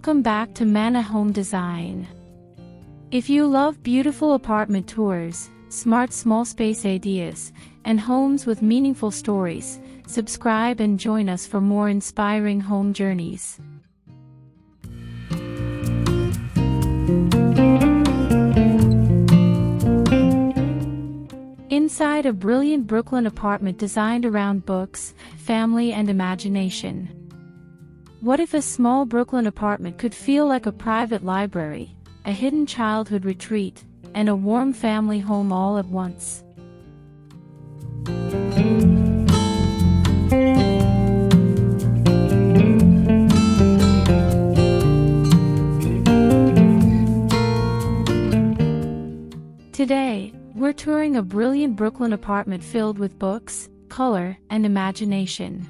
Welcome back to Manna Home Design. If you love beautiful apartment tours, smart small space ideas, and homes with meaningful stories, subscribe and join us for more inspiring home journeys. Inside a brilliant Brooklyn apartment designed around books, family, and imagination. What if a small Brooklyn apartment could feel like a private library, a hidden childhood retreat, and a warm family home all at once? Today, we're touring a brilliant Brooklyn apartment filled with books, color, and imagination.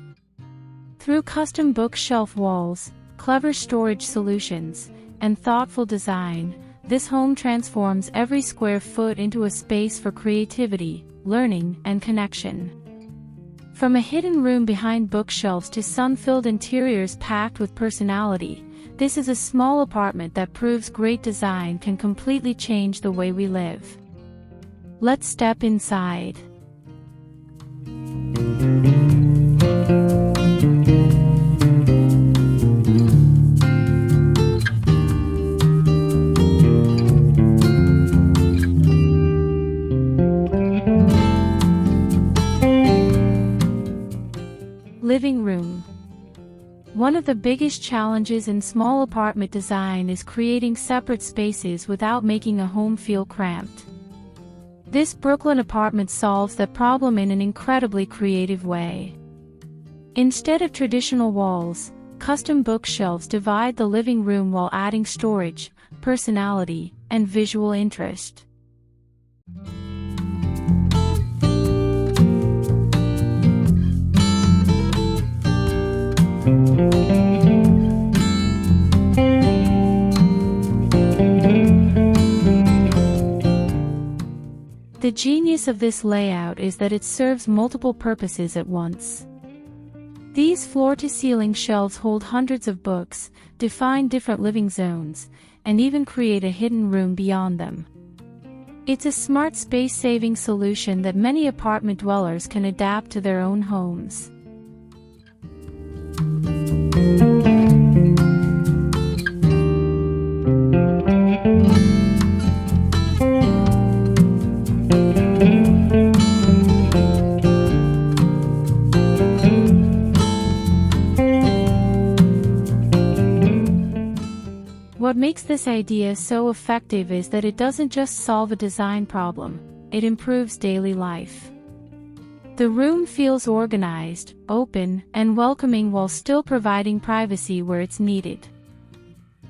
Through custom bookshelf walls, clever storage solutions, and thoughtful design, this home transforms every square foot into a space for creativity, learning, and connection. From a hidden room behind bookshelves to sun-filled interiors packed with personality, this is a small apartment that proves great design can completely change the way we live. Let's step inside. Living room. One of the biggest challenges in small apartment design is creating separate spaces without making a home feel cramped. This Brooklyn apartment solves that problem in an incredibly creative way. Instead of traditional walls, custom bookshelves divide the living room while adding storage, personality, and visual interest. The genius of this layout is that it serves multiple purposes at once. These floor-to-ceiling shelves hold hundreds of books, define different living zones, and even create a hidden room beyond them. It's a smart space-saving solution that many apartment dwellers can adapt to their own homes. What makes this idea so effective is that it doesn't just solve a design problem, it improves daily life. The room feels organized, open, and welcoming while still providing privacy where it's needed.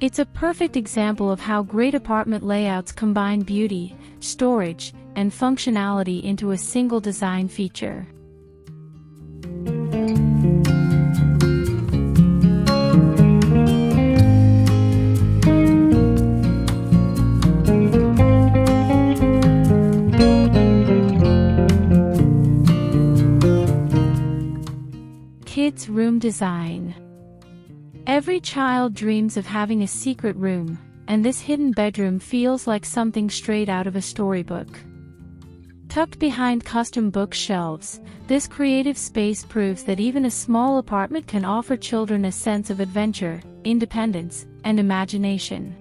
It's a perfect example of how great apartment layouts combine beauty, storage, and functionality into a single design feature. Kids' room design. Every child dreams of having a secret room, and this hidden bedroom feels like something straight out of a storybook. Tucked behind custom bookshelves, this creative space proves that even a small apartment can offer children a sense of adventure, independence, and imagination.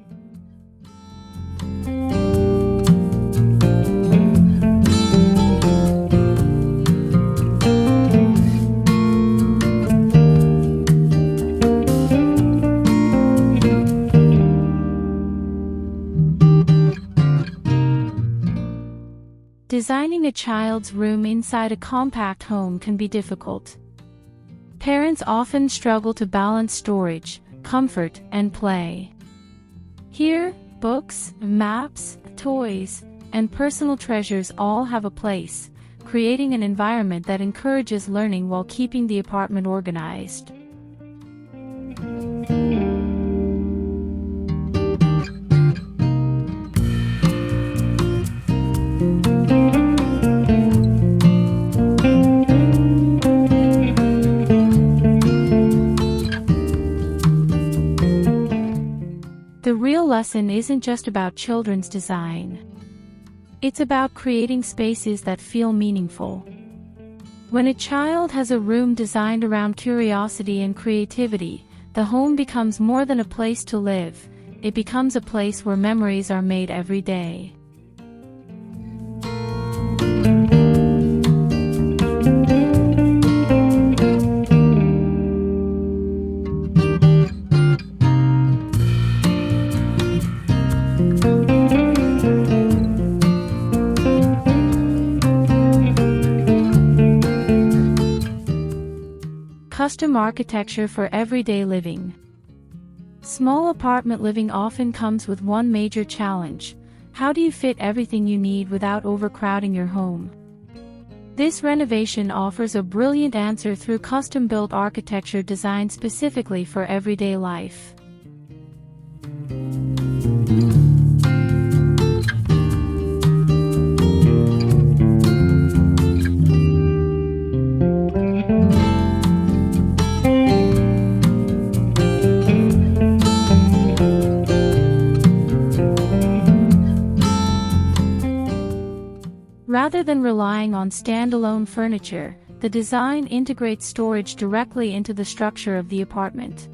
Designing a child's room inside a compact home can be difficult. Parents often struggle to balance storage, comfort, and play. Here, books, maps, toys, and personal treasures all have a place, creating an environment that encourages learning while keeping the apartment organized. real lesson isn't just about children's design. It's about creating spaces that feel meaningful. When a child has a room designed around curiosity and creativity, the home becomes more than a place to live. It becomes a place where memories are made every day. Custom architecture for everyday living. Small apartment living often comes with one major challenge. How do you fit everything you need without overcrowding your home? This renovation offers a brilliant answer through custom-built architecture designed specifically for everyday life. Rather than relying on standalone furniture, the design integrates storage directly into the structure of the apartment.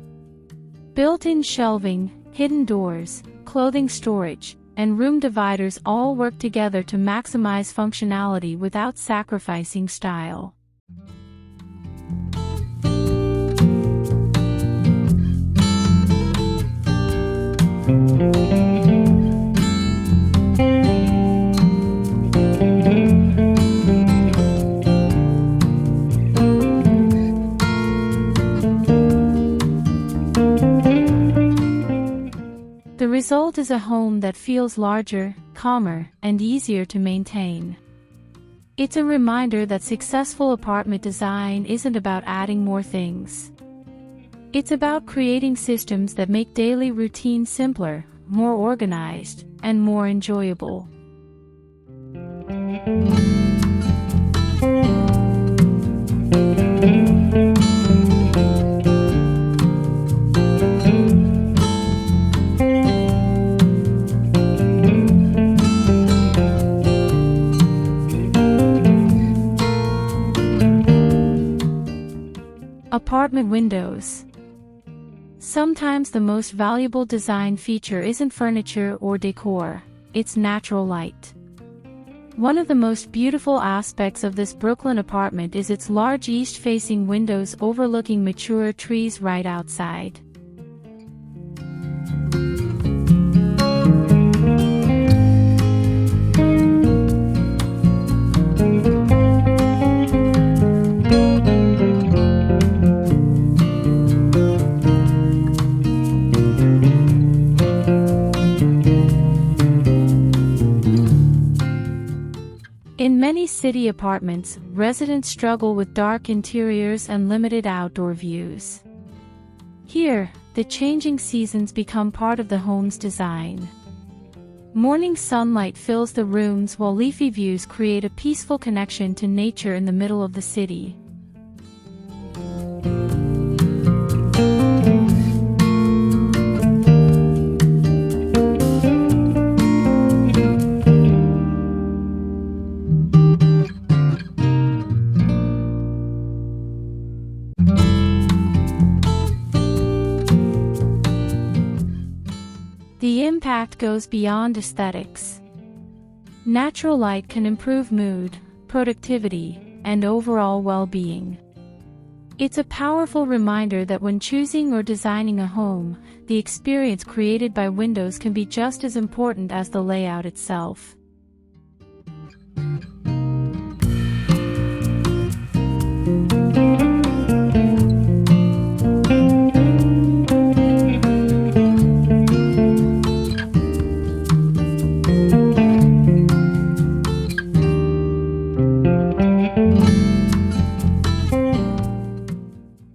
Built-in shelving, hidden doors, clothing storage, and room dividers all work together to maximize functionality without sacrificing style. The result is a home that feels larger, calmer, and easier to maintain. It's a reminder that successful apartment design isn't about adding more things. It's about creating systems that make daily routine simpler, more organized, and more enjoyable. Apartment windows. Sometimes the most valuable design feature isn't furniture or decor, it's natural light. One of the most beautiful aspects of this Brooklyn apartment is its large east-facing windows overlooking mature trees right outside. In many city apartments, residents struggle with dark interiors and limited outdoor views. Here, the changing seasons become part of the home's design. Morning sunlight fills the rooms while leafy views create a peaceful connection to nature in the middle of the city. The impact goes beyond aesthetics. Natural light can improve mood, productivity, and overall well-being. It's a powerful reminder that when choosing or designing a home, the experience created by windows can be just as important as the layout itself.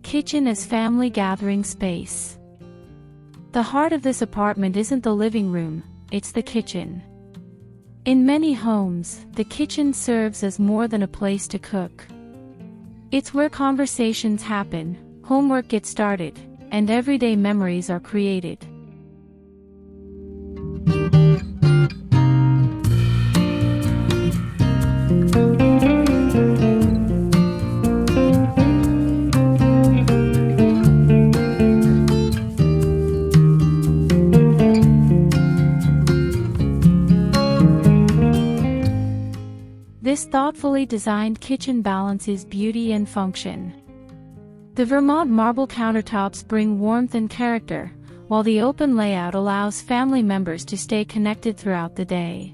Kitchen as family gathering space. The heart of this apartment isn't the living room, it's the kitchen. In many homes, the kitchen serves as more than a place to cook. It's where conversations happen, homework gets started, and everyday memories are created. This thoughtfully designed kitchen balances beauty and function. The Vermont marble countertops bring warmth and character, while the open layout allows family members to stay connected throughout the day.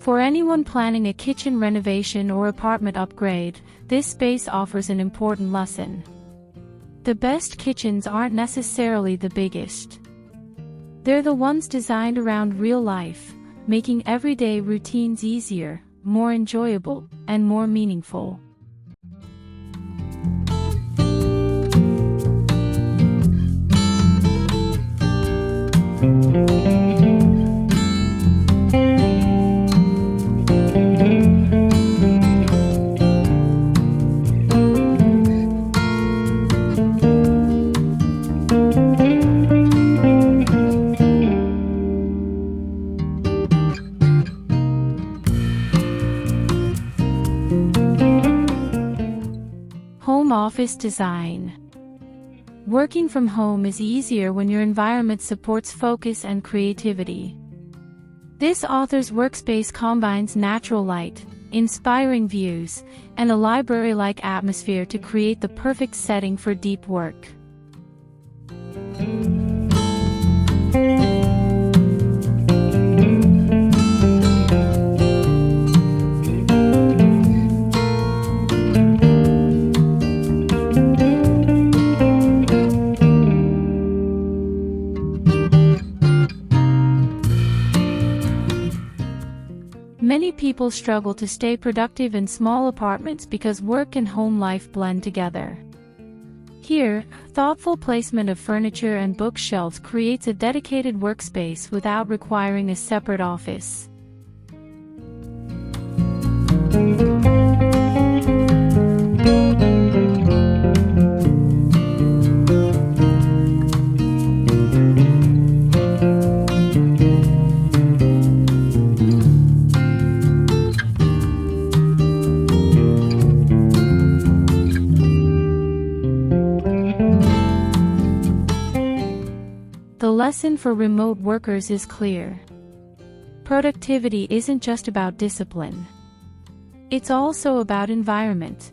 For anyone planning a kitchen renovation or apartment upgrade, this space offers an important lesson. The best kitchens aren't necessarily the biggest. They're the ones designed around real life, making everyday routines easier, more enjoyable, and more meaningful. Home office design. Working from home is easier when your environment supports focus and creativity. This author's workspace combines natural light, inspiring views, and a library-like atmosphere to create the perfect setting for deep work. Many people struggle to stay productive in small apartments because work and home life blend together. Here, thoughtful placement of furniture and bookshelves creates a dedicated workspace without requiring a separate office. The lesson for remote workers is clear. Productivity isn't just about discipline. It's also about environment.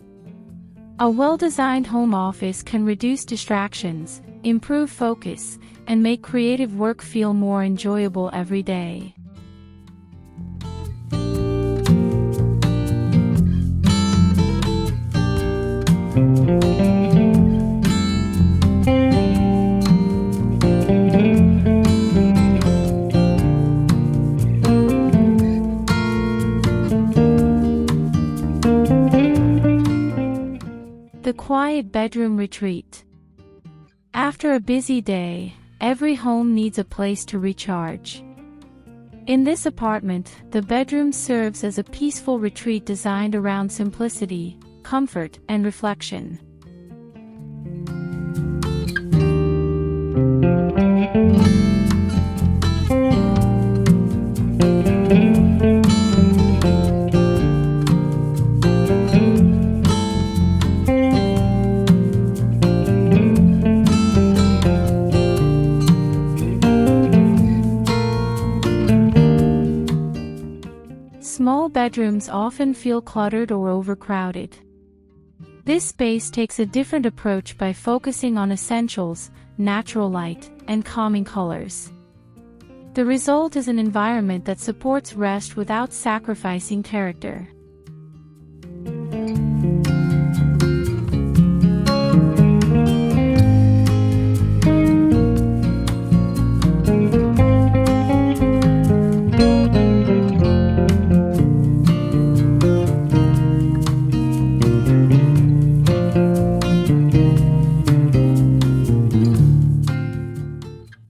A well-designed home office can reduce distractions, improve focus, and make creative work feel more enjoyable every day. The quiet bedroom retreat. After a busy day, every home needs a place to recharge. In this apartment, the bedroom serves as a peaceful retreat designed around simplicity, comfort, and reflection. Small bedrooms often feel cluttered or overcrowded. This space takes a different approach by focusing on essentials, natural light, and calming colors. The result is an environment that supports rest without sacrificing character.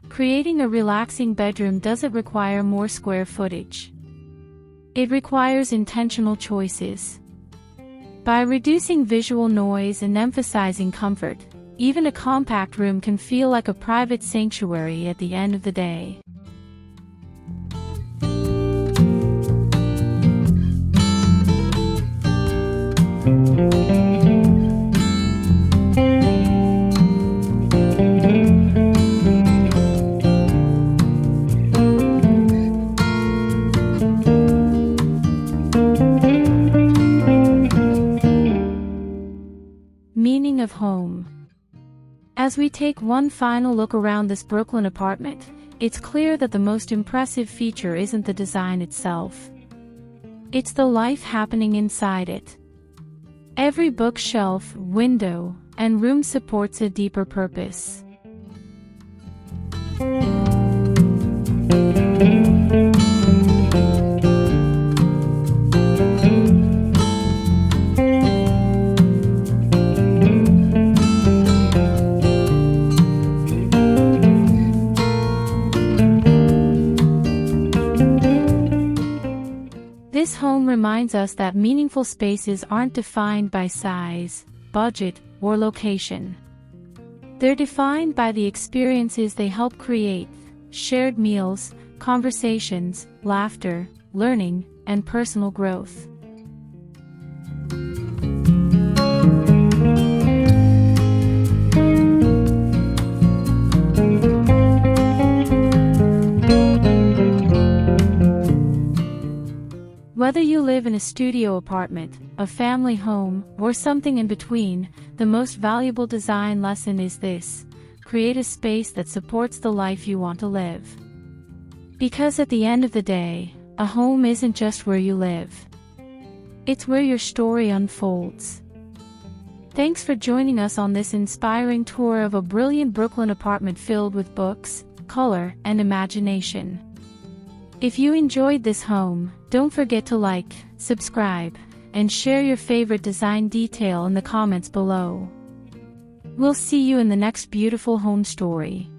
Creating a relaxing bedroom doesn't require more square footage. It requires intentional choices. By reducing visual noise and emphasizing comfort, even a compact room can feel like a private sanctuary at the end of the day. home. As we take one final look around this Brooklyn apartment, it's clear that the most impressive feature isn't the design itself. It's the life happening inside it. Every bookshelf, window, and room supports a deeper purpose. This home reminds us that meaningful spaces aren't defined by size, budget, or location. They're defined by the experiences they help create: shared meals, conversations, laughter, learning, and personal growth. Whether you live in a studio apartment, a family home, or something in between, the most valuable design lesson is this: create a space that supports the life you want to live. Because at the end of the day, a home isn't just where you live. It's where your story unfolds. Thanks for joining us on this inspiring tour of a brilliant Brooklyn apartment filled with books, color, and imagination. If you enjoyed this home, don't forget to like, subscribe, and share your favorite design detail in the comments below. We'll see you in the next beautiful home story.